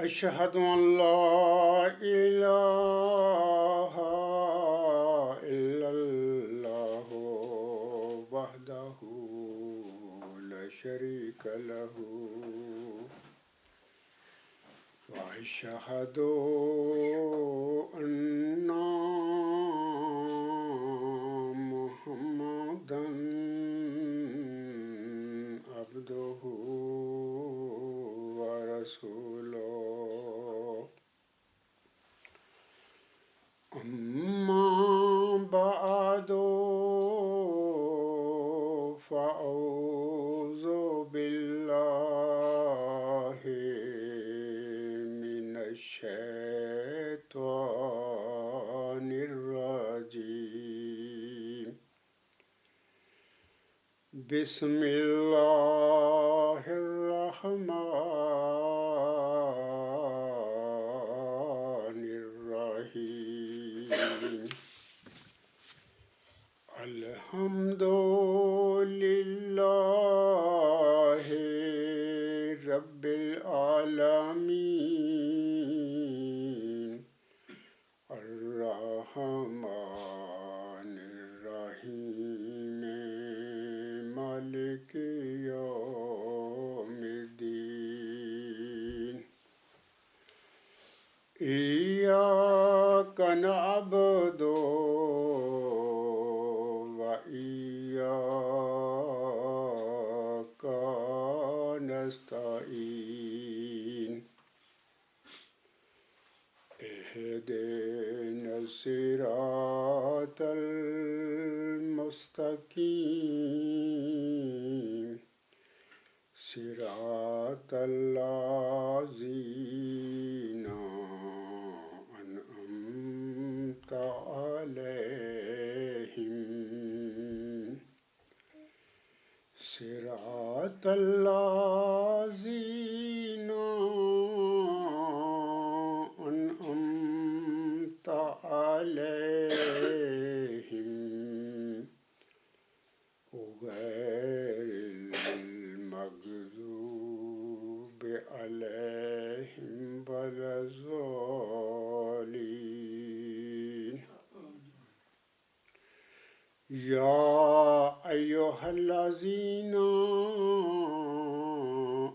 أشهد أن لا إله إلا الله وحده لا شريك له وأشهد أن محمدا عبده ورسوله أما بعد فأعوذ بالله من الشيطان الرجيم بسم الله الرحمن الرحيم الحمد لله رب العالمين الرحمن الرحيم مالك يوم الدين إياك نعبد وإياك نستعين اهدنا الصراط المستقيم صراط الذين أنعمت عليهم صراط الذين أنعمت عليهم غير المغضوب عليهم ولا الضالين يا أيها الذين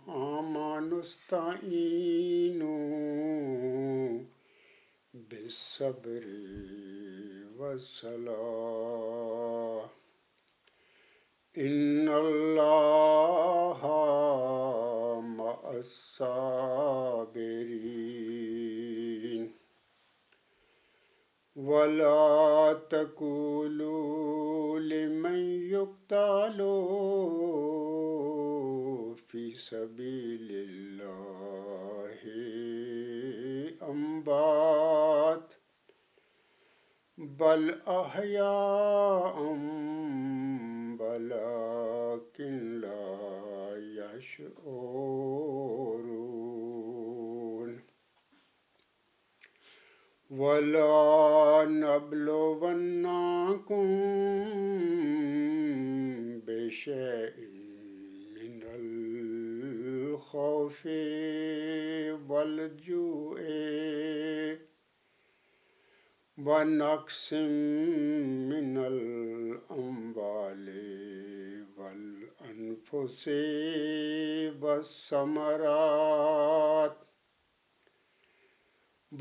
آمنوا استعينوا بالصبر والصلاة إن الله مع الصابرين ولا تقولوا لمن يقتل في سبيل الله أموات بل أحياء ولكن لا يشعرون ولا نبلونكم بشيء من الخوف والجوع ونقص من الأموال والأنفس والثمرات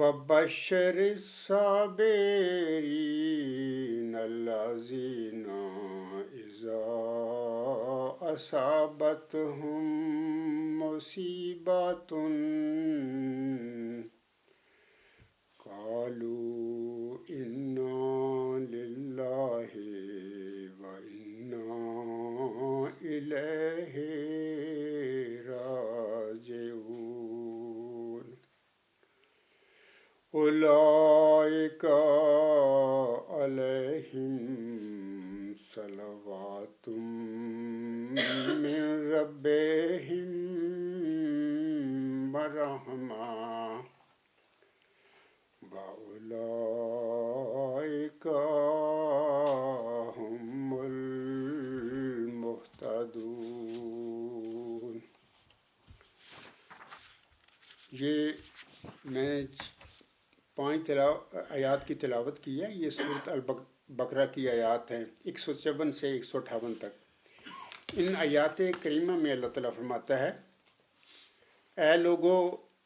وبشر الصابرين الذين إذا أصابتهم مصيبة قالوا إنا لله وإنا إليه راجعون أولئك عليهم صلوات من ربهم ورحمة وأولئك هم المهتدون۔ یہ میں 5 آیات کی تلاوت کی ہے. یہ سورۃ البقرہ کی آیات ہیں 154 سے 158 تک. ان آیات کریمہ میں اللہ تعالیٰ فرماتا ہے: اے لوگو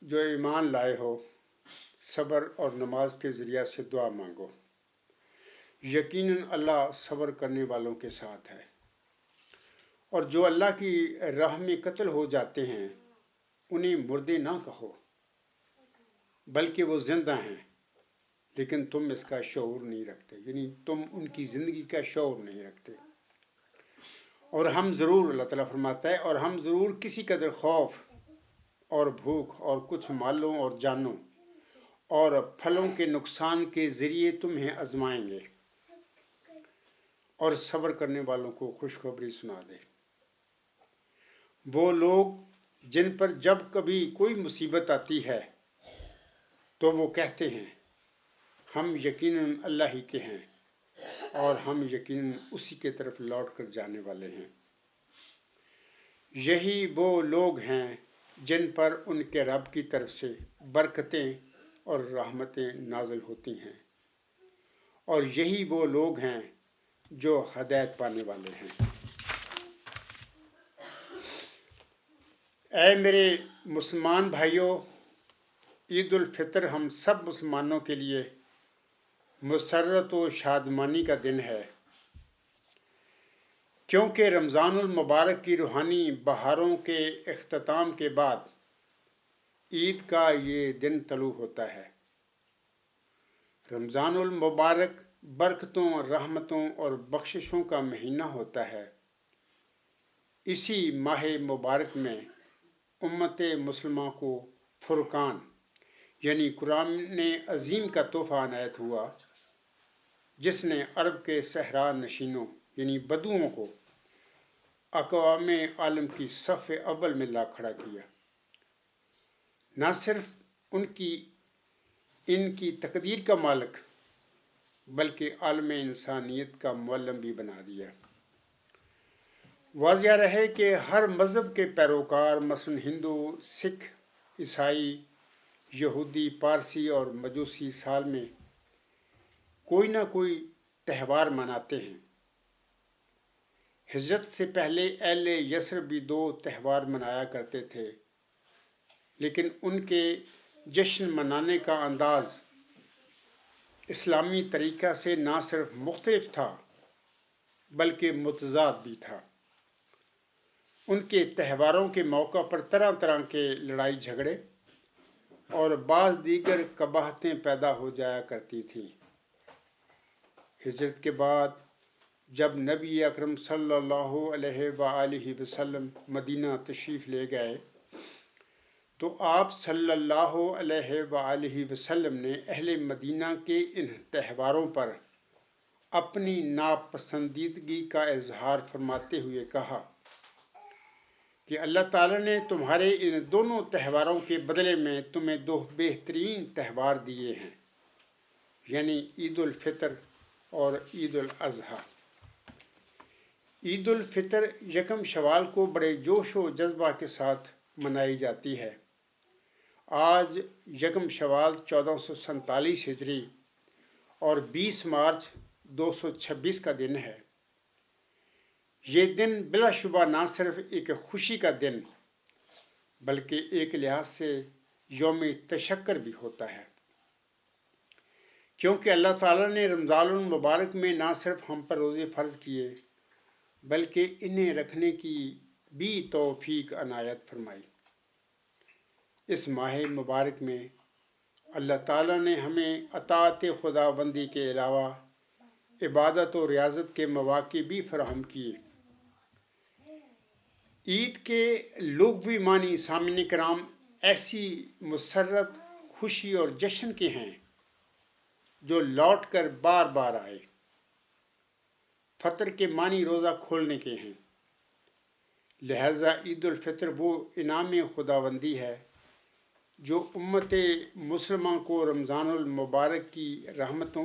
جو ایمان لائے ہو، صبر اور نماز کے ذریعہ سے دعا مانگو. یقیناً اللہ صبر کرنے والوں کے ساتھ ہے. اور جو اللہ کی راہ میں قتل ہو جاتے ہیں انہیں مردے نہ کہو، بلکہ وہ زندہ ہیں، لیکن تم اس کا شعور نہیں رکھتے، یعنی تم ان کی زندگی کا شعور نہیں رکھتے. اور ہم ضرور، اللہ تعالیٰ فرماتا ہے، اور ہم ضرور کسی قدر خوف اور بھوک اور کچھ مالوں اور جانوں اور پھلوں کے نقصان کے ذریعے تمہیں آزمائیں گے، اور صبر کرنے والوں کو خوشخبری سنا دے. وہ لوگ جن پر جب کبھی کوئی مصیبت آتی ہے تو وہ کہتے ہیں ہم یقیناً اللہ ہی کے ہیں اور ہم یقیناً اسی کے طرف لوٹ کر جانے والے ہیں. یہی وہ لوگ ہیں جن پر ان کے رب کی طرف سے برکتیں اور رحمتیں نازل ہوتی ہیں، اور یہی وہ لوگ ہیں جو ہدایت پانے والے ہیں. اے میرے مسلمان بھائیوں، عید الفطر ہم سب مسلمانوں کے لیے مسرت و شادمانی کا دن ہے، کیونکہ رمضان المبارک کی روحانی بہاروں کے اختتام کے بعد عید کا یہ دن طلوع ہوتا ہے. رمضان المبارک برکتوں، رحمتوں اور بخششوں کا مہینہ ہوتا ہے. اسی ماہ مبارک میں امت مسلمہ کو فرقان یعنی قرآن عظیم کا تحفہ عنایت ہوا، جس نے عرب کے صحرا نشینوں یعنی بدوؤں کو اقوام عالم کی صف اول میں لا کھڑا کیا. نہ صرف ان کی تقدیر کا مالک بلکہ عالم انسانیت کا معلم بھی بنا دیا. واضح رہے کہ ہر مذہب کے پیروکار مثلاً ہندو، سکھ، عیسائی، یہودی، پارسی اور مجوسی سال میں کوئی نہ کوئی تہوار مناتے ہیں. ہجرت سے پہلے اہل یثرب بھی 2 تہوار منایا کرتے تھے، لیکن ان کے جشن منانے کا انداز اسلامی طریقہ سے نہ صرف مختلف تھا بلکہ متضاد بھی تھا. ان کے تہواروں کے موقع پر طرح طرح کے لڑائی جھگڑے اور بعض دیگر قباحتیں پیدا ہو جایا کرتی تھیں. ہجرت کے بعد جب نبی اکرم صلی اللہ علیہ وآلہ وسلم مدینہ تشریف لے گئے تو آپ صلی اللہ علیہ وآلہ وسلم نے اہل مدینہ کے ان تہواروں پر اپنی ناپسندیدگی کا اظہار فرماتے ہوئے کہا کہ اللہ تعالیٰ نے تمہارے ان دونوں تہواروں کے بدلے میں تمہیں 2 بہترین تہوار دیے ہیں، یعنی عید الفطر اور عید الاضحیٰ. عید الفطر 1 شوال کو بڑے جوش و جذبہ کے ساتھ منائی جاتی ہے. آج 1 شوال 1447 ہجری اور 20 مارچ 226 کا دن ہے. یہ دن بلا شبہ نہ صرف ایک خوشی کا دن بلکہ ایک لحاظ سے یوم تشکر بھی ہوتا ہے، کیونکہ اللہ تعالیٰ نے رمضان المبارک میں نہ صرف ہم پر روزے فرض کیے بلکہ انہیں رکھنے کی بھی توفیق عنایت فرمائی. اس ماہ مبارک میں اللہ تعالیٰ نے ہمیں اطاعت خداوندی کے علاوہ عبادت و ریاضت کے مواقع بھی فراہم کیے. عید کے لغوی معنی سامعین کرام ایسی مسرت، خوشی اور جشن کے ہیں جو لوٹ کر بار بار آئے. فطر کے معنی روزہ کھولنے کے ہیں، لہذا عید الفطر وہ انعام خداوندی ہے جو امت مسلمہ کو رمضان المبارک کی رحمتوں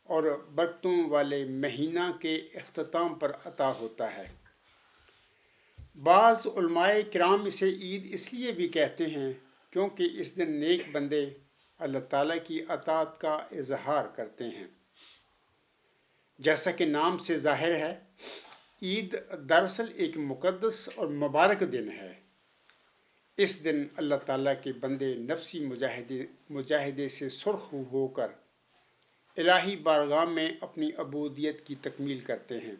اور برکتوں والے مہینہ کے اختتام پر عطا ہوتا ہے. بعض علماء کرام اسے عید اس لیے بھی کہتے ہیں کیونکہ اس دن نیک بندے اللہ تعالیٰ کی اطاعت کا اظہار کرتے ہیں۔ جیسا کہ نام سے ظاہر ہے، عید دراصل ایک مقدس اور مبارک دن ہے۔ اس دن اللہ تعالیٰ کے بندے نفسی مجاہدے سے سرخ ہو کر الہی بارگاہ میں اپنی عبودیت کی تکمیل کرتے ہیں۔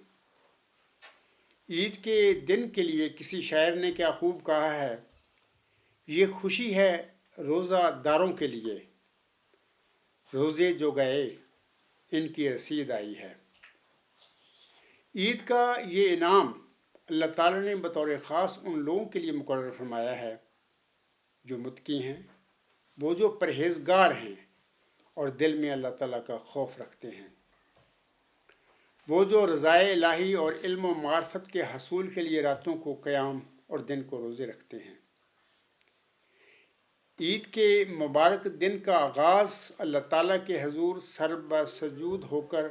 عید کے دن کے لیے کسی شاعر نے کیا خوب کہا ہے، یہ خوشی ہے روزہ داروں کے لیے، روزے جو گئے ان کی رسید آئی ہے۔ عید کا یہ انعام اللہ تعالیٰ نے بطور خاص ان لوگوں کے لیے مقرر فرمایا ہے جو متقی ہیں، وہ جو پرہیزگار ہیں اور دل میں اللہ تعالیٰ کا خوف رکھتے ہیں، وہ جو رضائے الہی اور علم و معرفت کے حصول کے لیے راتوں کو قیام اور دن کو روزے رکھتے ہیں۔ عید کے مبارک دن کا آغاز اللہ تعالیٰ کے حضور سر بسجود ہو کر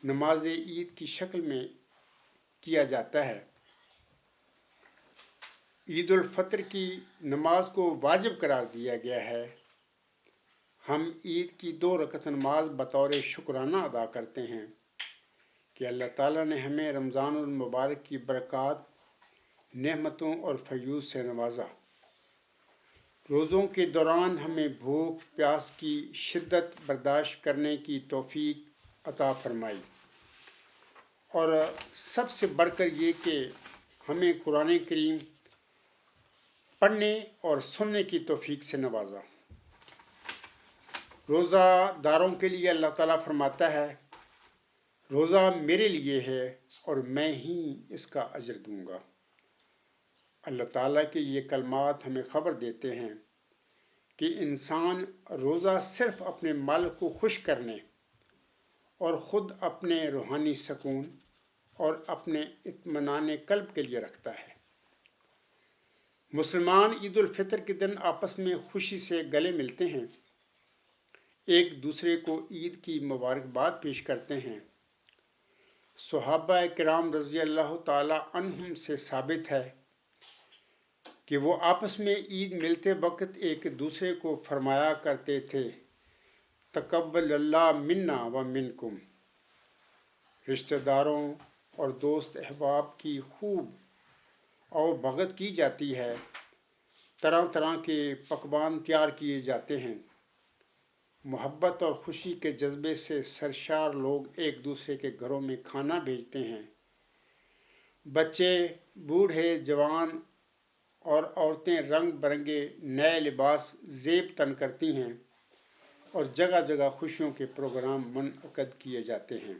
نماز عید کی شکل میں کیا جاتا ہے۔ عید الفطر کی نماز کو واجب قرار دیا گیا ہے۔ ہم عید کی 2 رکعت نماز بطور شکرانہ ادا کرتے ہیں کہ اللہ تعالیٰ نے ہمیں رمضان المبارک کی برکات، نعمتوں اور فیوز سے نوازا۔ روزوں کے دوران ہمیں بھوک پیاس کی شدت برداشت کرنے کی توفیق عطا فرمائی، اور سب سے بڑھ کر یہ کہ ہمیں قرآن کریم پڑھنے اور سننے کی توفیق سے نوازا۔ روزہ داروں کے لیے اللہ تعالیٰ فرماتا ہے، روزہ میرے لیے ہے اور میں ہی اس کا اجر دوں گا۔ اللہ تعالیٰ کے یہ کلمات ہمیں خبر دیتے ہیں کہ انسان روزہ صرف اپنے مالک کو خوش کرنے اور خود اپنے روحانی سکون اور اپنے اطمینان قلب کے لیے رکھتا ہے۔ مسلمان عید الفطر کے دن آپس میں خوشی سے گلے ملتے ہیں، ایک دوسرے کو عید کی مبارکباد پیش کرتے ہیں۔ صحابہ کرام رضی اللہ تعالی عنہم سے ثابت ہے کہ وہ آپس میں عید ملتے وقت ایک دوسرے کو فرمایا کرتے تھے، تقبل اللہ منا و منکم۔ رشتہ داروں اور دوست احباب کی خوب اور بھگت کی جاتی ہے، طرح طرح کے پکوان تیار کیے جاتے ہیں۔ محبت اور خوشی کے جذبے سے سرشار لوگ ایک دوسرے کے گھروں میں کھانا بھیجتے ہیں۔ بچے، بوڑھے، جوان اور عورتیں رنگ برنگے نئے لباس زیب تن کرتی ہیں اور جگہ جگہ خوشیوں کے پروگرام منعقد کیے جاتے ہیں۔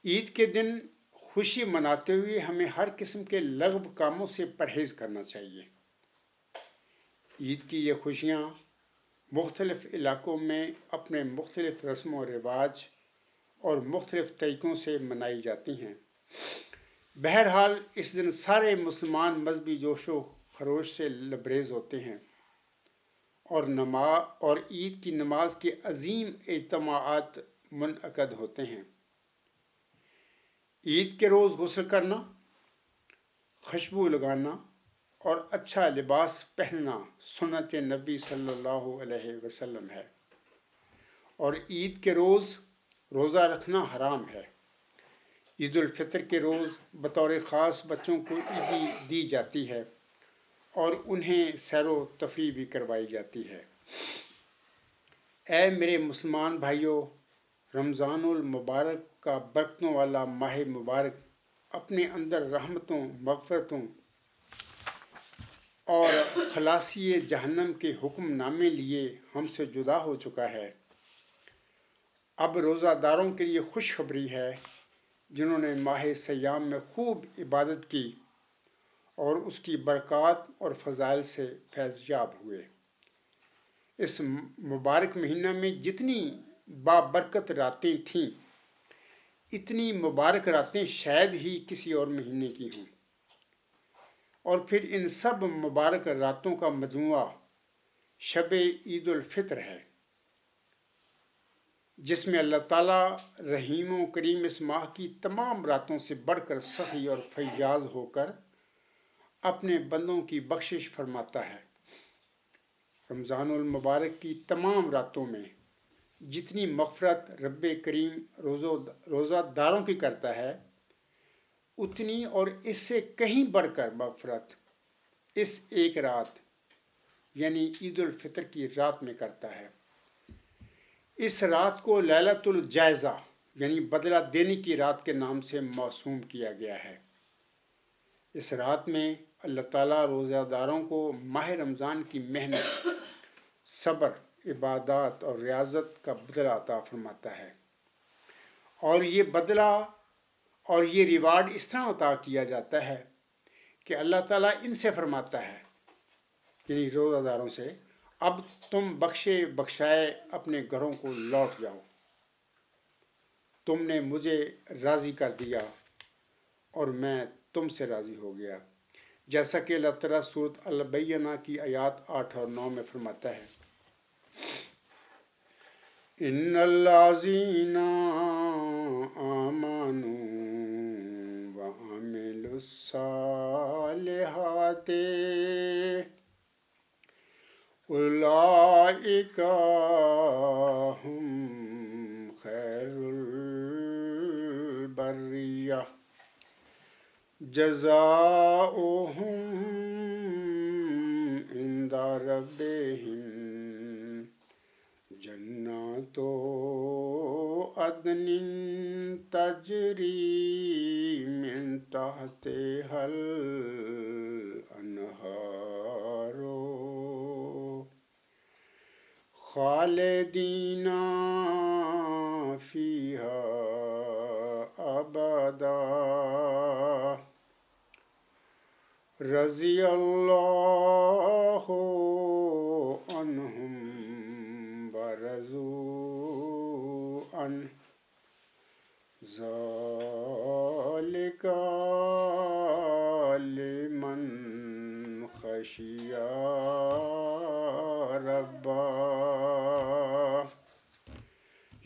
عید کے دن خوشی مناتے ہوئے ہمیں ہر قسم کے لغو کاموں سے پرہیز کرنا چاہیے۔ عید کی یہ خوشیاں مختلف علاقوں میں اپنے مختلف رسم و رواج اور مختلف طریقوں سے منائی جاتی ہیں۔ بہرحال اس دن سارے مسلمان مذہبی جوش و خروش سے لبریز ہوتے ہیں اور عید کی نماز کے عظیم اجتماعات منعقد ہوتے ہیں۔ عید کے روز غسل کرنا، خوشبو لگانا اور اچھا لباس پہننا سنت نبی صلی اللہ علیہ وسلم ہے، اور عید کے روز روزہ رکھنا حرام ہے۔ عید الفطر کے روز بطور خاص بچوں کو عیدی دی جاتی ہے اور انہیں سیر و تفریح بھی کروائی جاتی ہے۔ اے میرے مسلمان بھائیوں، رمضان المبارک کا برکتوں والا ماہ مبارک اپنے اندر رحمتوں، مغفرتوں اور خلاصی جہنم کے حکم نامے لیے ہم سے جدا ہو چکا ہے۔ اب روزہ داروں کے لیے خوشخبری ہے جنہوں نے ماہ سیام میں خوب عبادت کی اور اس کی برکات اور فضائل سے فیض یاب ہوئے۔ اس مبارک مہینہ میں جتنی بابرکت راتیں تھیں، اتنی مبارک راتیں شاید ہی کسی اور مہینے کی ہوں، اور پھر ان سب مبارک راتوں کا مجموعہ شب عید الفطر ہے، جس میں اللہ تعالیٰ رحیم و کریم اس ماہ کی تمام راتوں سے بڑھ کر سخی اور فیاض ہو کر اپنے بندوں کی بخشش فرماتا ہے۔ رمضان المبارک کی تمام راتوں میں جتنی مغفرت رب کریم روزہ داروں کی کرتا ہے، اتنی اور اس سے کہیں بڑھ کر مغفرت اس ایک رات یعنی عید الفطر کی رات میں کرتا ہے۔ اس رات کو لیلۃ الجائزہ یعنی بدلہ دینے کی رات کے نام سے موسوم کیا گیا ہے۔ اس رات میں اللہ تعالیٰ روزہ داروں کو ماہ رمضان کی محنت، صبر، عبادات اور ریاضت کا بدلہ عطا فرماتا ہے، اور یہ بدلہ اور یہ ریوارڈ اس طرح عطا کیا جاتا ہے کہ اللہ تعالیٰ ان سے فرماتا ہے، یعنی روزہ داروں سے، اب تم بخشے بخشائے اپنے گھروں کو لوٹ جاؤ، تم نے مجھے راضی کر دیا اور میں تم سے راضی ہو گیا، جیسا کہ اللہ تعالیٰ سورۃ البینہ کی آیات 8 اور 9 میں فرماتا ہے، ان الذین آمنوا وعملوا الصالحات اولئک هم خیر البریہ جزاؤہم عند ربہم جنات عدن تجری من تحتها الانہار خالدین فیہا ابدا رضی اللہ عنہم ورضوا عنہ ذالک لمن خشی ربہ۔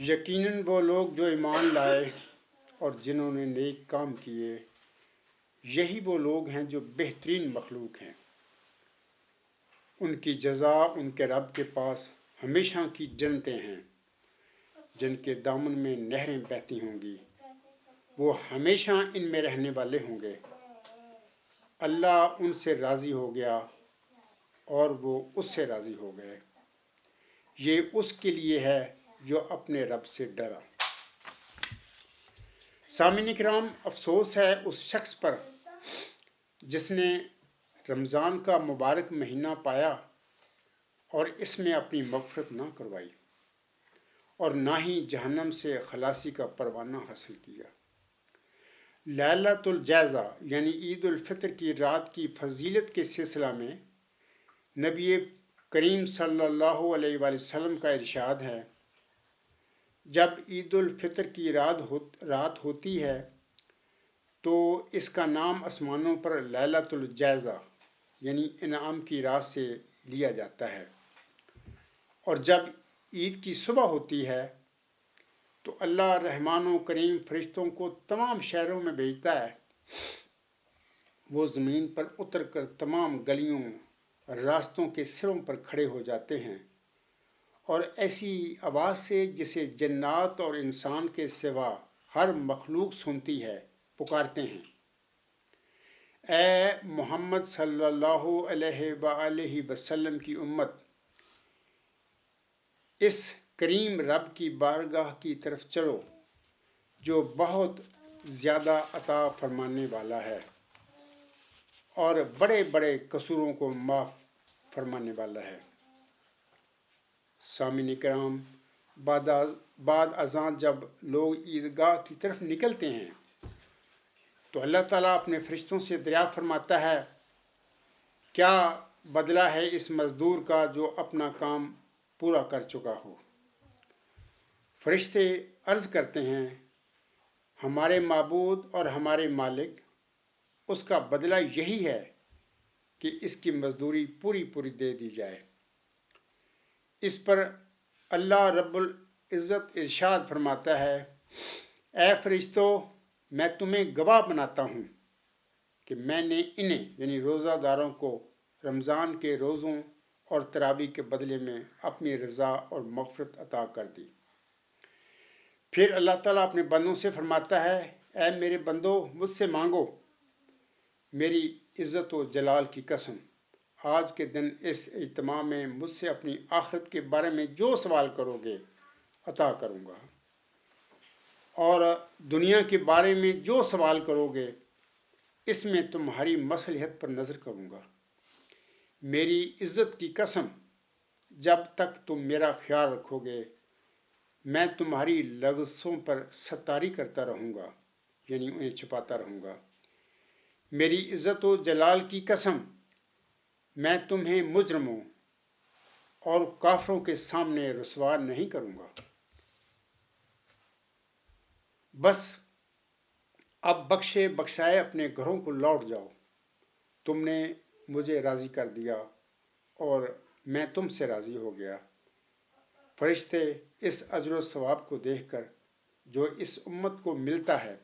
یقیناً وہ لوگ جو ایمان لائے اور جنہوں نے نیک کام کیے، یہی وہ لوگ ہیں جو بہترین مخلوق ہیں۔ ان کی جزا ان کے رب کے پاس ہمیشہ کی جنتیں ہیں جن کے دامن میں نہریں بہتی ہوں گی، وہ ہمیشہ ان میں رہنے والے ہوں گے۔ اللہ ان سے راضی ہو گیا اور وہ اس سے راضی ہو گئے، یہ اس کے لیے ہے جو اپنے رب سے ڈرا۔ سامعین کرام، افسوس ہے اس شخص پر جس نے رمضان کا مبارک مہینہ پایا اور اس میں اپنی مغفرت نہ کروائی اور نہ ہی جہنم سے خلاصی کا پروانہ حاصل کیا۔ لیلۃ الجائزہ یعنی عید الفطر کی رات کی فضیلت کے سلسلہ میں نبی کریم صلی اللہ علیہ وآلہ وسلم کا ارشاد ہے، جب عید الفطر کی رات ہوتی ہے تو اس کا نام آسمانوں پر لیلۃ الجائزہ یعنی انعام کی رات سے لیا جاتا ہے، اور جب عید کی صبح ہوتی ہے تو اللہ رحمان و کریم فرشتوں کو تمام شہروں میں بھیجتا ہے، وہ زمین پر اتر کر تمام گلیوں راستوں کے سروں پر کھڑے ہو جاتے ہیں اور ایسی آواز سے جسے جنات اور انسان کے سوا ہر مخلوق سنتی ہے پکارتے ہیں، اے محمد صلی اللہ علیہ وآلہ وسلم کی امت، اس کریم رب کی بارگاہ کی طرف چلو جو بہت زیادہ عطا فرمانے والا ہے اور بڑے بڑے قصوروں کو معاف فرمانے والا ہے۔ سامعین کرام، بعد ازاں جب لوگ عیدگاہ کی طرف نکلتے ہیں تو اللہ تعالیٰ اپنے فرشتوں سے دریافت فرماتا ہے، کیا بدلہ ہے اس مزدور کا جو اپنا کام پورا کر چکا ہو؟ فرشتے عرض کرتے ہیں، ہمارے معبود اور ہمارے مالک، اس کا بدلہ یہی ہے کہ اس کی مزدوری پوری دے دی جائے۔ اس پر اللہ رب العزت ارشاد فرماتا ہے، اے فرشتوں، میں تمہیں گواہ بناتا ہوں کہ میں نے انہیں یعنی روزہ داروں کو رمضان کے روزوں اور تراویح کے بدلے میں اپنی رضا اور مغفرت عطا کر دی۔ پھر اللہ تعالیٰ اپنے بندوں سے فرماتا ہے، اے میرے بندو مجھ سے مانگو، میری عزت و جلال کی قسم آج کے دن اس اجتماع میں مجھ سے اپنی آخرت کے بارے میں جو سوال کرو گے عطا کروں گا، اور دنیا کے بارے میں جو سوال کرو گے اس میں تمہاری مصلحت پر نظر کروں گا۔ میری عزت کی قسم جب تک تم میرا خیال رکھو گے میں تمہاری لغزشوں پر ستاری کرتا رہوں گا، یعنی انہیں چھپاتا رہوں گا۔ میری عزت و جلال کی قسم میں تمہیں مجرموں اور کافروں کے سامنے رسوا نہیں کروں گا۔ بس اب بخشے بخشائے اپنے گھروں کو لوٹ جاؤ، تم نے مجھے راضی کر دیا اور میں تم سے راضی ہو گیا۔ فرشتے اس اجر و ثواب کو دیکھ کر جو اس امت کو ملتا ہے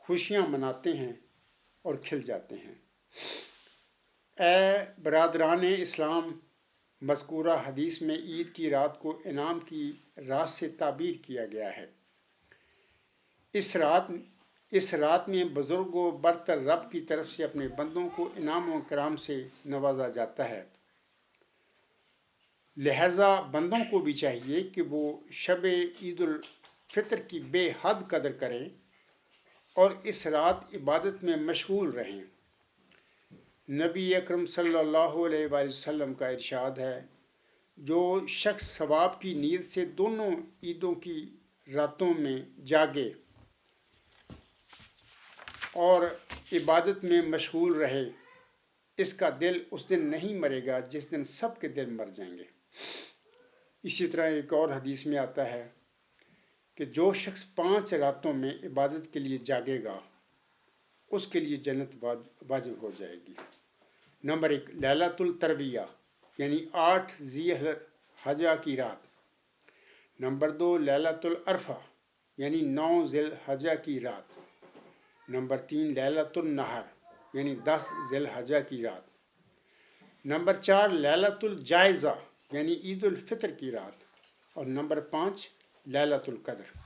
خوشیاں مناتے ہیں اور کھل جاتے ہیں۔ اے برادران اسلام، مذکورہ حدیث میں عید کی رات کو انعام کی رات سے تعبیر کیا گیا ہے۔ اس رات میں بزرگ و برتر رب کی طرف سے اپنے بندوں کو انعام و کرام سے نوازا جاتا ہے، لہٰذا بندوں کو بھی چاہیے کہ وہ شب عید الفطر کی بے حد قدر کریں اور اس رات عبادت میں مشغول رہیں۔ نبی اکرم صلی اللہ علیہ وآلہ وسلم کا ارشاد ہے، جو شخص ثواب کی نیت سے دونوں عیدوں کی راتوں میں جاگے اور عبادت میں مشغول رہے، اس کا دل اس دن نہیں مرے گا جس دن سب کے دل مر جائیں گے۔ اسی طرح ایک اور حدیث میں آتا ہے کہ جو شخص 5 راتوں میں عبادت کے لیے جاگے گا اس کے لیے جنت واجب ہو جائے گی۔ نمبر 1، لیلۃ الترویہ یعنی 8 ذی الحجہ کی رات۔ نمبر 2، لیلۃ العرفہ یعنی 9 ذی الحجہ کی رات۔ نمبر 3، لیلۃ النحر یعنی 10 ذی الحجہ کی رات۔ نمبر 4، لیلۃ الجائزہ یعنی عید الفطر کی رات۔ اور نمبر 5، لیلۃ القدر۔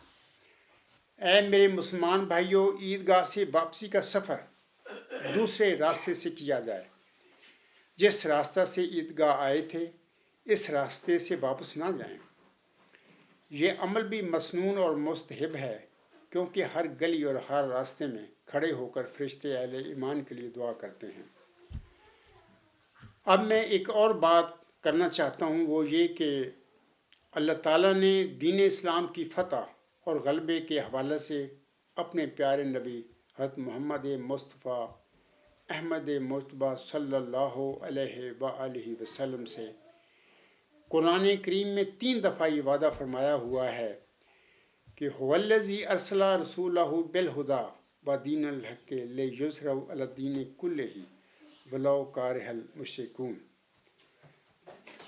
اے میرے مسلمان بھائیوں، عیدگاہ سے واپسی کا سفر دوسرے راستے سے کیا جائے۔ جس راستہ سے عیدگاہ آئے تھے اس راستے سے واپس نہ جائیں۔ یہ عمل بھی مسنون اور مستحب ہے، کیونکہ ہر گلی اور ہر راستے میں کھڑے ہو کر فرشتے اہل ایمان کے لیے دعا کرتے ہیں۔ اب میں ایک اور بات کرنا چاہتا ہوں، وہ یہ کہ اللہ تعالیٰ نے دین اسلام کی فتح اور غلبے کے حوالے سے اپنے پیارے نبی حضرت محمد مصطفیٰ احمد مجتبیٰ صلی اللہ علیہ وآلہ وسلم سے قرآن کریم میں 3 دفعہ یہ وعدہ فرمایا ہوا ہے کہ هو الذی ارسل رسولہ بالہدی ودین الحق لیظہرہ علی الدین کلہ ولو کارہ المشرکون۔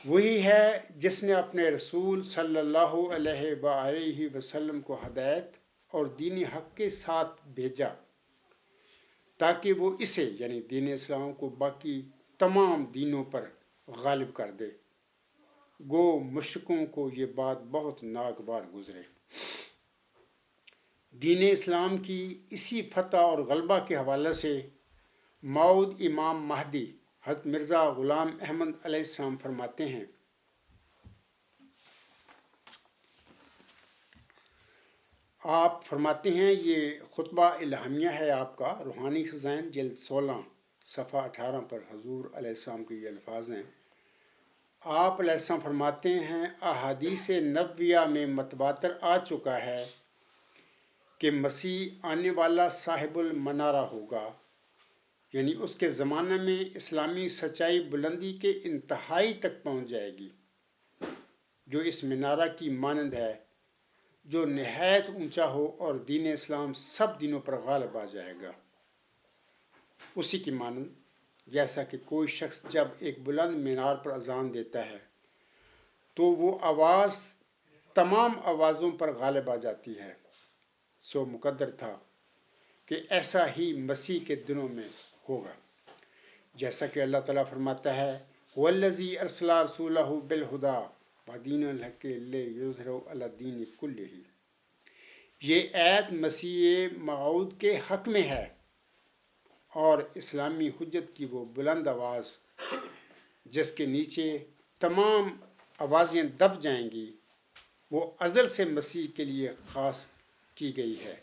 وہی ہے جس نے اپنے رسول صلی اللہ علیہ وآلہ وسلم کو ہدایت اور دین حق کے ساتھ بھیجا تاکہ وہ اسے یعنی دین اسلام کو باقی تمام دینوں پر غالب کر دے، گو مشرکوں کو یہ بات بہت ناگوار گزرے۔ دین اسلام کی اسی فتح اور غلبہ کے حوالے سے موعود امام مہدی حضرت مرزا غلام احمد علیہ السلام فرماتے ہیں، آپ فرماتے ہیں، یہ خطبہ الہامیہ ہے آپ کا، روحانی خزائن جلد 16 صفحہ 18 پر حضور علیہ السلام کے یہ الفاظ ہیں۔ آپ علیہ السلام فرماتے ہیں، احادیث نبویہ میں متواتر آ چکا ہے کہ مسیح آنے والا صاحب المنارہ ہوگا، یعنی اس کے زمانے میں اسلامی سچائی بلندی کے انتہائی تک پہنچ جائے گی، جو اس منارہ کی مانند ہے جو نہایت اونچا ہو، اور دین اسلام سب دینوں پر غالب آ جائے گا، اسی کی مانند جیسا کہ کوئی شخص جب ایک بلند مینار پر اذان دیتا ہے تو وہ آواز تمام آوازوں پر غالب آ جاتی ہے، سو مقدر تھا کہ ایسا ہی مسیح کے دنوں میں ہوگا، جیسا کہ اللہ تعالیٰ فرماتا ہے، والذی ارسل رسولہ بالہدی ودین الحق لیظہرہ علی الدین کلہ. یہ آیت مسیح موعود کے حق میں ہے اور اسلامی حجت کی وہ بلند آواز جس کے نیچے تمام آوازیں دب جائیں گی، وہ ازل سے مسیح کے لیے خاص کی گئی ہے،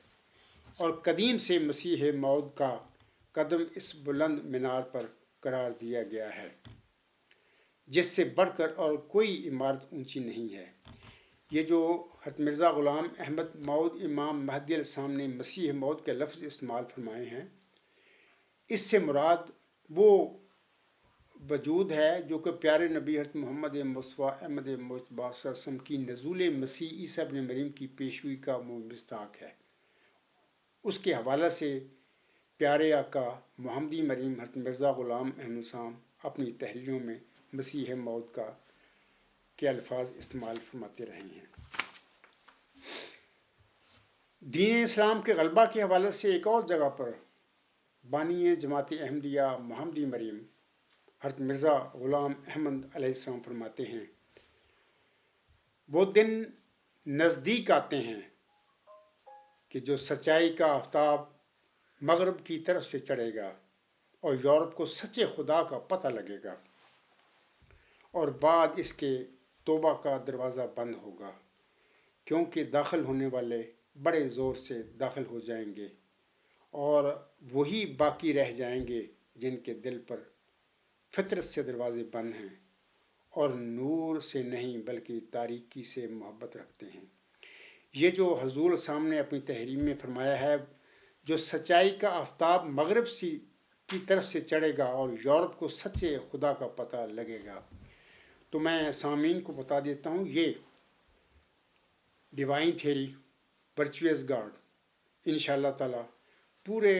اور قدیم سے مسیح موعود کا قدم اس بلند مینار پر قرار دیا گیا ہے جس سے بڑھ کر اور کوئی عمارت اونچی نہیں ہے. یہ جو حضرت مرزا غلام احمد موعود امام مہدی علیہ السلام نے مسیح موعود کے لفظ استعمال فرمائے ہیں، اس سے مراد وہ وجود ہے جو کہ پیارے نبی حضرت محمد مصطفیٰ احمد مجتبی صلی اللہ علیہ وسلم کی نزول مسیح عیسیٰ ابن مریم کی پیشگوئی کا مصداق ہے. اس کے حوالے سے پیارے آقا محمدی مریم حضرت مرزا غلام احمد صاحب اپنی تحریروں میں مسیح موعود کے الفاظ استعمال فرماتے رہے ہیں. دین اسلام کے غلبہ کے حوالے سے ایک اور جگہ پر بانی جماعت احمدیہ محمدی مریم حضرت مرزا غلام احمد علیہ السلام فرماتے ہیں، وہ دن نزدیک آتے ہیں کہ جو سچائی کا آفتاب مغرب کی طرف سے چڑھے گا اور یورپ کو سچے خدا کا پتہ لگے گا، اور بعد اس کے توبہ کا دروازہ بند ہوگا، کیونکہ داخل ہونے والے بڑے زور سے داخل ہو جائیں گے اور وہی باقی رہ جائیں گے جن کے دل پر فطرت سے دروازے بند ہیں اور نور سے نہیں بلکہ تاریکی سے محبت رکھتے ہیں. یہ جو حضور صاحب نے اپنی تحریر میں فرمایا ہے، جو سچائی کا آفتاب مغرب کی طرف سے چڑھے گا اور یورپ کو سچے خدا کا پتہ لگے گا، تو میں سامعین کو بتا دیتا ہوں، یہ ڈیوائن تھیوری ورچوئس گاڈ انشاءاللہ تعالیٰ پورے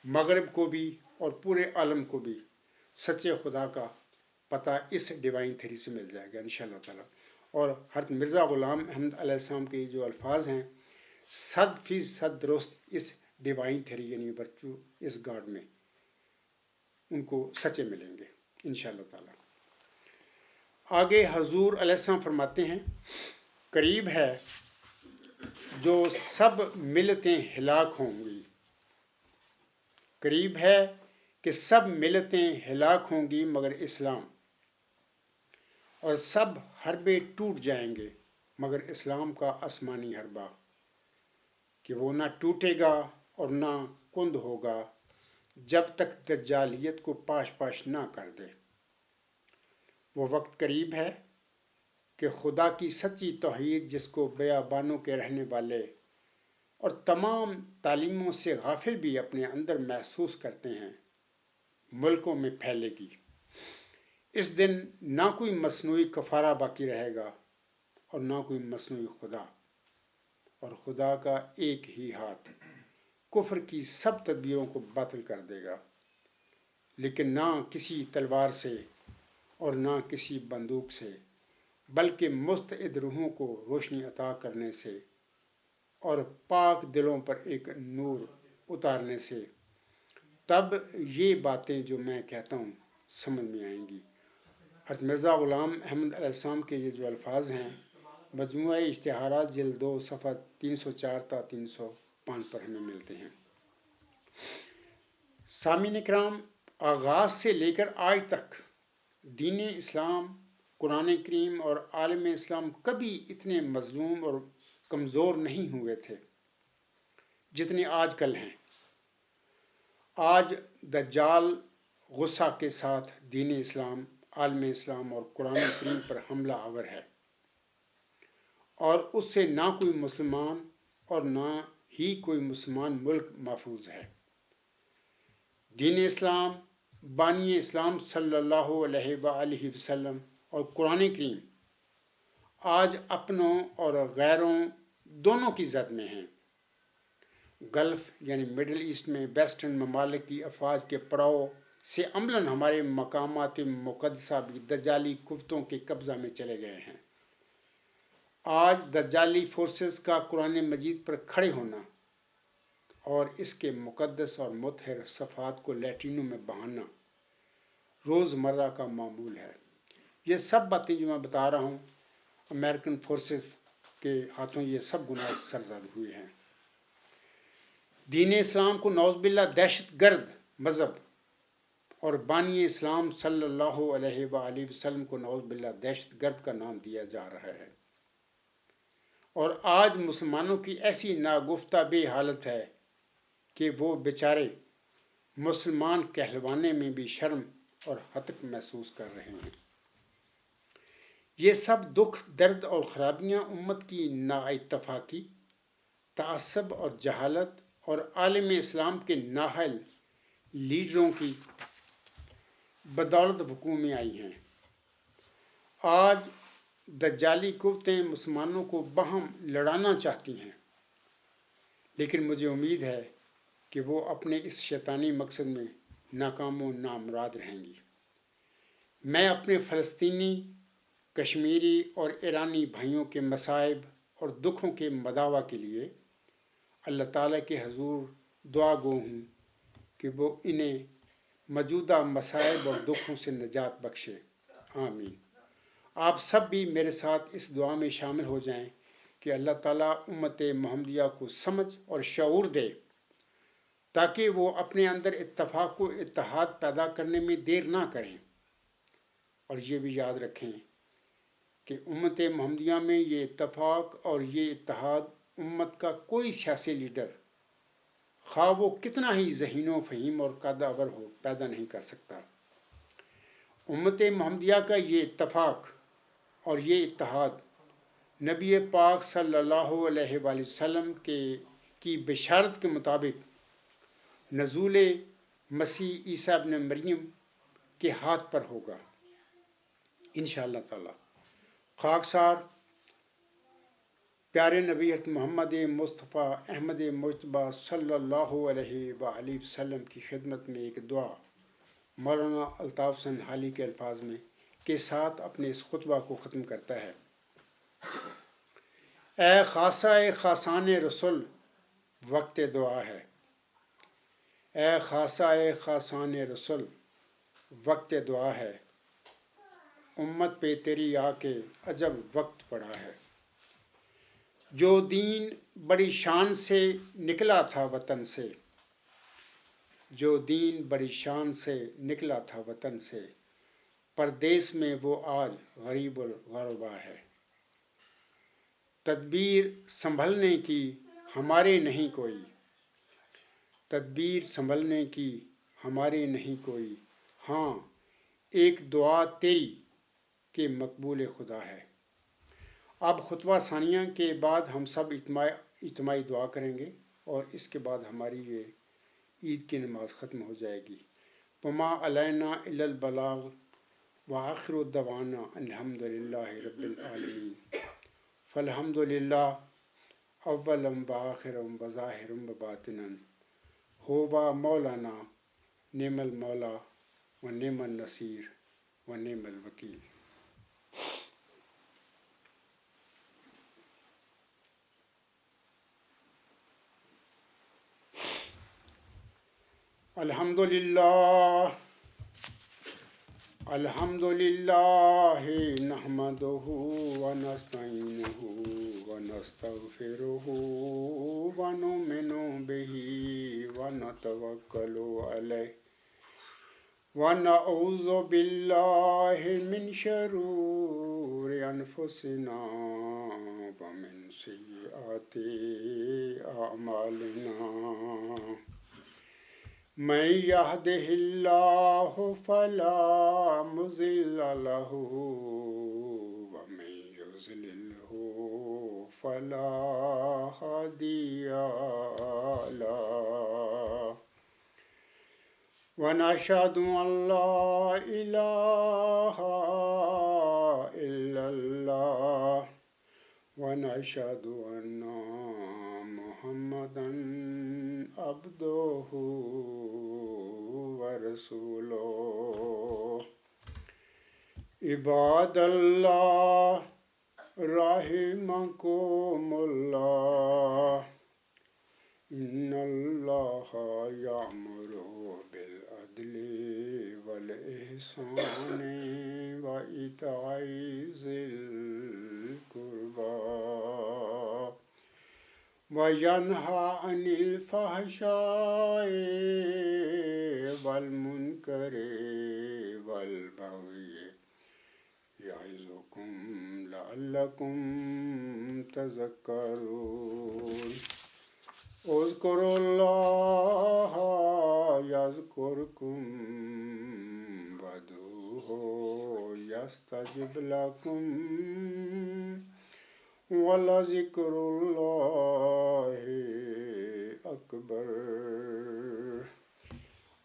مغرب کو بھی اور پورے عالم کو بھی سچے خدا کا پتہ اس ڈیوائن تھیوری سے مل جائے گا انشاءاللہ تعالیٰ. اور حضرت مرزا غلام احمد علیہ السلام کے جو الفاظ ہیں 100% درست اس ڈیوائن تھیوری یعنی ورچو اس گاڈ میں ان کو سچے ملیں گے انشاءاللہ تعالیٰ. آگے حضور علیہ السلام فرماتے ہیں، قریب ہے جو سب ملتیں ہلاک ہوں گی، قریب ہے کہ سب ملتیں ہلاک ہوں گی مگر اسلام، اور سب حربے ٹوٹ جائیں گے مگر اسلام کا آسمانی حربہ، کہ وہ نہ ٹوٹے گا اور نہ کند ہوگا جب تک دجالیت کو پاش پاش نہ کر دے. وہ وقت قریب ہے کہ خدا کی سچی توحید جس کو بیابانوں کے رہنے والے اور تمام تعلیموں سے غافل بھی اپنے اندر محسوس کرتے ہیں، ملکوں میں پھیلے گی. اس دن نہ کوئی مصنوعی کفارہ باقی رہے گا اور نہ کوئی مصنوعی خدا، اور خدا کا ایک ہی ہاتھ کفر کی سب تدبیروں کو باطل کر دے گا، لیکن نہ کسی تلوار سے اور نہ کسی بندوق سے، بلکہ مستعد روحوں کو روشنی عطا کرنے سے اور پاک دلوں پر ایک نور اتارنے سے. تب یہ باتیں جو میں کہتا ہوں سمجھ میں آئیں گی. حضرت مرزا غلام احمد علیہ السلام کے یہ جو الفاظ ہیں مجموعہ اشتہارات جلد 2 صفحہ 304 تا 305 پر ہمیں ملتے ہیں. سامعین کرام، آغاز سے لے کر آج تک دین اسلام، قرآن کریم اور عالم اسلام کبھی اتنے مظلوم اور کمزور نہیں ہوئے تھے جتنے آج کل ہیں. آج دجال غصہ کے ساتھ دین اسلام، عالم اسلام اور قرآن کریم پر حملہ آور ہے، اور اس سے نہ کوئی مسلمان اور نہ ہی کوئی مسلمان ملک محفوظ ہے. دین اسلام، بانی اسلام صلی اللہ علیہ وآلہ وسلم اور قرآن کریم آج اپنوں اور غیروں دونوں کی زد میں ہیں. گلف یعنی مڈل ایسٹ میں ویسٹرن ممالک کی افواج کے پڑاؤ سے عملاً ہمارے مقامات مقدسہ بھی دجالی قوتوں کے قبضہ میں چلے گئے ہیں. آج دجالی فورسز کا قرآن مجید پر کھڑے ہونا اور اس کے مقدس اور مطہر صفحات کو لیٹرینوں میں بہانا روزمرہ کا معمول ہے۔ یہ سب باتیں جو میں بتا رہا ہوں، امریکن فورسز کے ہاتھوں یہ سب گناہ سرزد ہوئے ہیں۔ دین اسلام کو نعوذ باللہ دہشت گرد مذہب اور بانی اسلام صلی اللہ علیہ وآلہ وسلم کو نعوذ باللہ دہشت گرد کا نام دیا جا رہا ہے، اور آج مسلمانوں کی ایسی ناگفتہ بے حالت ہے کہ وہ بیچارے مسلمان کہلوانے میں بھی شرم اور حتک محسوس کر رہے ہیں۔ یہ سب دکھ، درد اور خرابیاں امت کی نااتفاقی، تعصب اور جہالت اور عالم اسلام کے نااہل لیڈروں کی بدولت وقوع میں آئی ہیں۔ آج دجالی قوتیں مسلمانوں کو باہم لڑانا چاہتی ہیں، لیکن مجھے امید ہے کہ وہ اپنے اس شیطانی مقصد میں ناکام و نامراد رہیں گی۔ میں اپنے فلسطینی، کشمیری اور ایرانی بھائیوں کے مصائب اور دکھوں کے مداوع کے لیے اللہ تعالیٰ کے حضور دعا گو ہوں کہ وہ انہیں موجودہ مصائب اور دکھوں سے نجات بخشے، آمین۔ آپ سب بھی میرے ساتھ اس دعا میں شامل ہو جائیں کہ اللہ تعالیٰ امت محمدیہ کو سمجھ اور شعور دے تاکہ وہ اپنے اندر اتفاق و اتحاد پیدا کرنے میں دیر نہ کریں، اور یہ بھی یاد رکھیں کہ امت محمدیہ میں یہ اتفاق اور یہ اتحاد امت کا کوئی سیاسی لیڈر، خواہ وہ کتنا ہی ذہین و فہیم اور قادر ہو، پیدا نہیں کر سکتا۔ امت محمدیہ کا یہ اتفاق اور یہ اتحاد نبی پاک صلی اللہ علیہ وآلہ وسلم کی بشارت کے مطابق نزول مسیح عیسیٰ ابن مریم کے ہاتھ پر ہوگا انشاءاللہ تعالی۔ خاکسار پیارے نبی محمد مصطفیٰ احمد مجتبیٰ صلی اللہ علیہ وآلہ وسلم کی خدمت میں ایک دعا مولانا الطاف حسین حالی کے الفاظ میں کے ساتھ اپنے اس خطبہ کو ختم کرتا ہے۔ اے خاصہ خاصان رسول، وقت دعا ہے۔ اے خاصہ خاصان رسول، وقت دعا ہے۔ امت پہ تیری آ کے عجب وقت پڑا ہے۔ جو دین بڑی شان سے نکلا تھا وطن سے، جو دین بڑی شان سے نکلا تھا وطن سے، پردیس میں وہ آج غریب الغربا ہے۔ تدبیر سنبھلنے کی ہمارے نہیں کوئی، تدبیر سنبھلنے کی ہمارے نہیں کوئی، ہاں ایک دعا تیری کہ مقبول خدا ہے۔ اب خطبہ ثانیہ کے بعد ہم سب اجتماعی دعا کریں گے، اور اس کے بعد ہماری یہ عید کی نماز ختم ہو جائے گی۔ وما علینا الا البلاغ وآخر دعوانا الحمد للہ رب العالمین۔ فالحمد للہ اولا وآخرا وظاہرا وباطنا، ہوا مولانا نعم المولا ونعم النصیر ونعم الوکیل۔ الحمد للہ الحمد للہ نحمدہ ونستعینہ ونستغفرہ ونؤمن بہ ونتوکل علیہ ونعوذ باللہ من شرور انفسنا ومن سیئات اعمالنا۔ من یہدہ اللہ فلا مضل لہ ومن یضللہ فلا ہادی لہ، ونشہد ان لا الہ الا اللہ ونشہد ان محمدا عبدہ ورسولہ۔ عباد اللہ رحمکم اللہ، ان اللہ یأمر بالعدل والإحسان وإيتاء ذي القربى وينهى عن الفحشاء والمنكر والبغي يعظكم لعلكم تذكرون اذكروا الله يذكركم وادعوه يستجب لكم ولذكر اللہ اکبر۔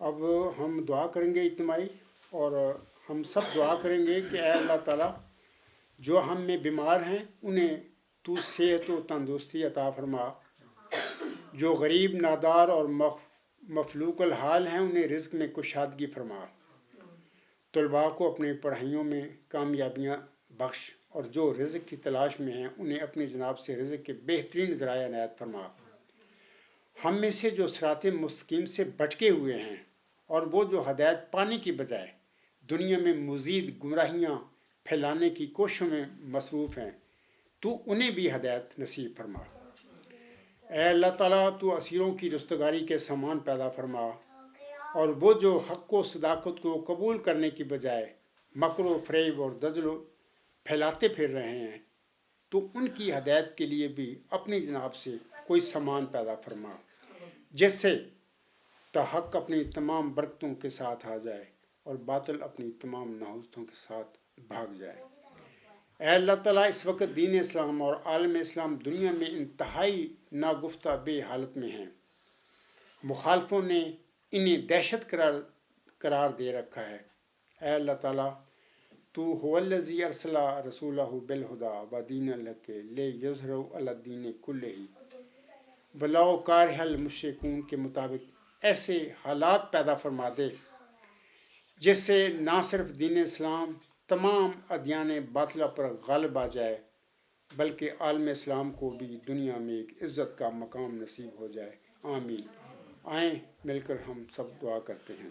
اب ہم دعا کریں گے اجتماعی، اور ہم سب دعا کریں گے کہ اے اللہ تعالیٰ جو ہم میں بیمار ہیں انہیں تو صحت و تندرستی عطا فرما، جو غریب نادار اور مفلوق الحال ہیں انہیں رزق میں کشادگی فرما، طلباء کو اپنی پڑھائیوں میں کامیابیاں بخش، اور جو رزق کی تلاش میں ہیں انہیں اپنی جناب سے رزق کے بہترین ذرائع عنایت فرما۔ ہم میں سے جو صراط مستقیم سے بھٹکے ہوئے ہیں اور وہ جو ہدایت پانے کی بجائے دنیا میں مزید گمراہیاں پھیلانے کی کوششوں میں مصروف ہیں، تو انہیں بھی ہدایت نصیب فرما۔ اے اللہ تعالیٰ تو اسیروں کی رستگاری کے سامان پیدا فرما، اور وہ جو حق و صداقت کو قبول کرنے کی بجائے مکر و فریب اور دجل پھیلاتے پھر رہے ہیں، تو ان کی ہدایت کے لیے بھی اپنی جناب سے کوئی سامان پیدا فرما، جس سے حق اپنی تمام برکتوں کے ساتھ آ جائے اور باطل اپنی تمام نحوستوں کے ساتھ بھاگ جائے۔ اے اللہ تعالیٰ اس وقت دین اسلام اور عالم اسلام دنیا میں انتہائی ناگفتہ بے حالت میں ہیں، مخالفوں نے انہیں دہشت قرار دے رکھا ہے۔ اے اللہ تعالیٰ تو هو الذی ارسل رسولہ بالہدی ودین الحق لیظہرہ علی الدین کلہ ولو کارہ المشرکون کے مطابق ایسے حالات پیدا فرما دے جس سے نہ صرف دین اسلام تمام ادیان باطلہ پر غالب آ جائے، بلکہ عالم اسلام کو بھی دنیا میں ایک عزت کا مقام نصیب ہو جائے۔ آمین۔ آئیں مل کر ہم سب دعا کرتے ہیں۔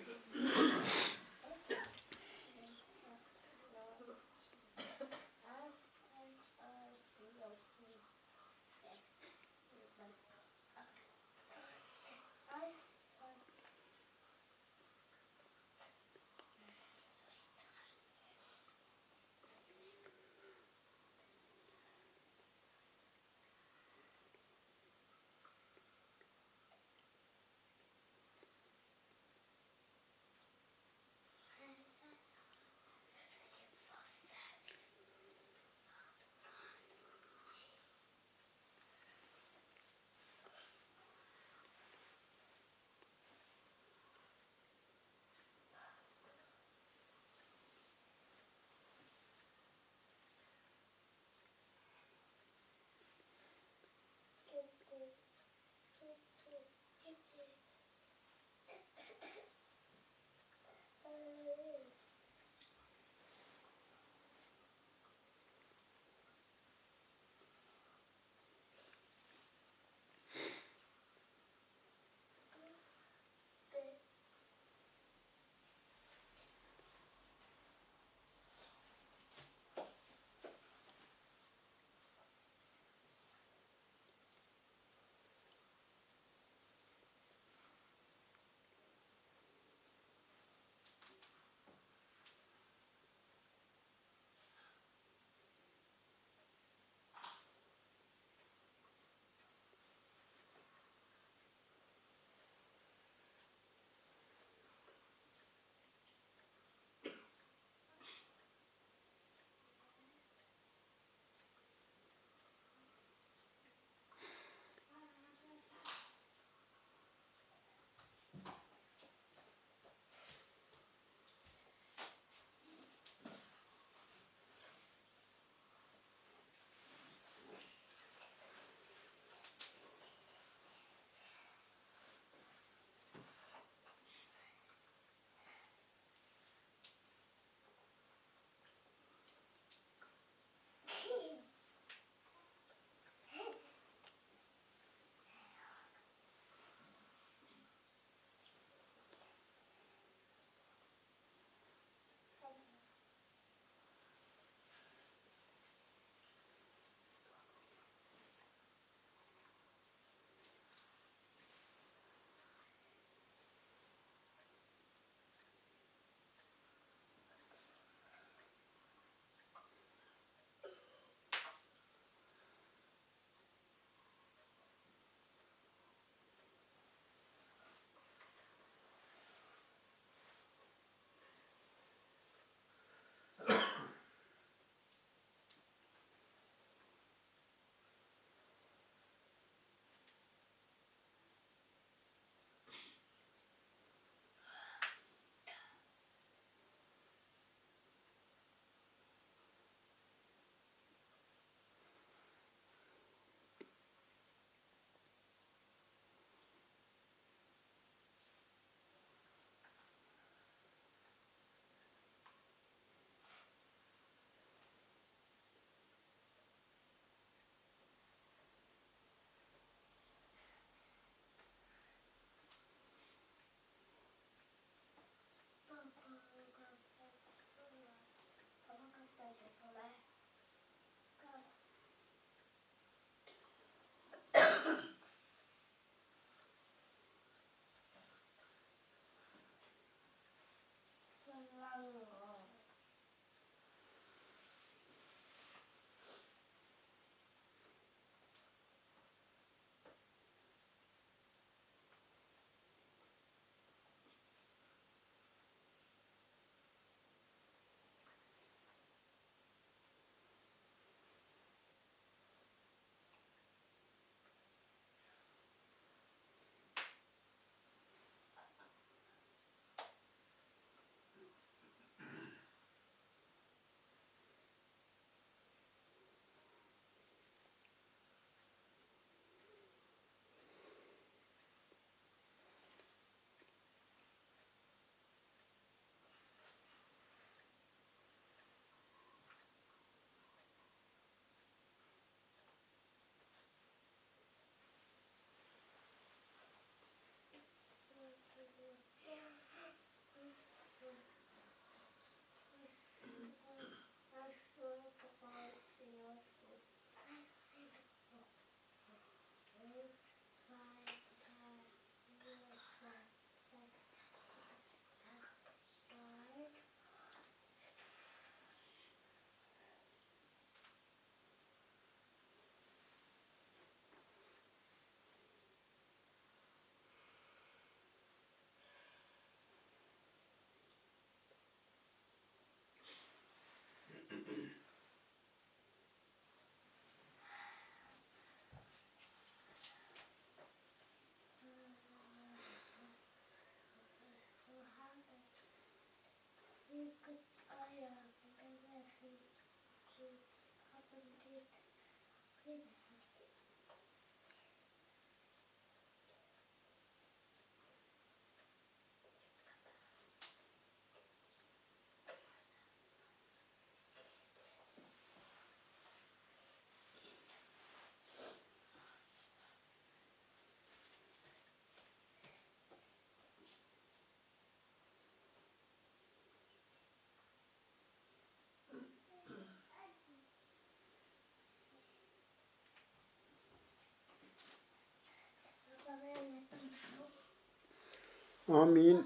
آمین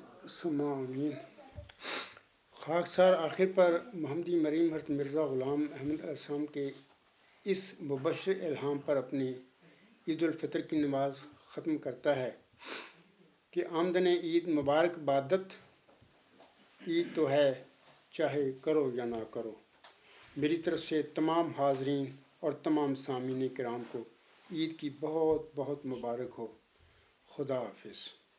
ثم آمین۔ خاکسار آخر پر محمدی مریم حضرت مرزا غلام احمد علیہ السلام کے اس مبشر الہام پر اپنی عید الفطر کی نماز ختم کرتا ہے کہ آمدن عید مبارک بادت، عید تو ہے چاہے کرو یا نہ کرو۔ میری طرف سے تمام حاضرین اور تمام سامعین کرام کو عید کی بہت بہت مبارک ہو۔ خدا حافظ۔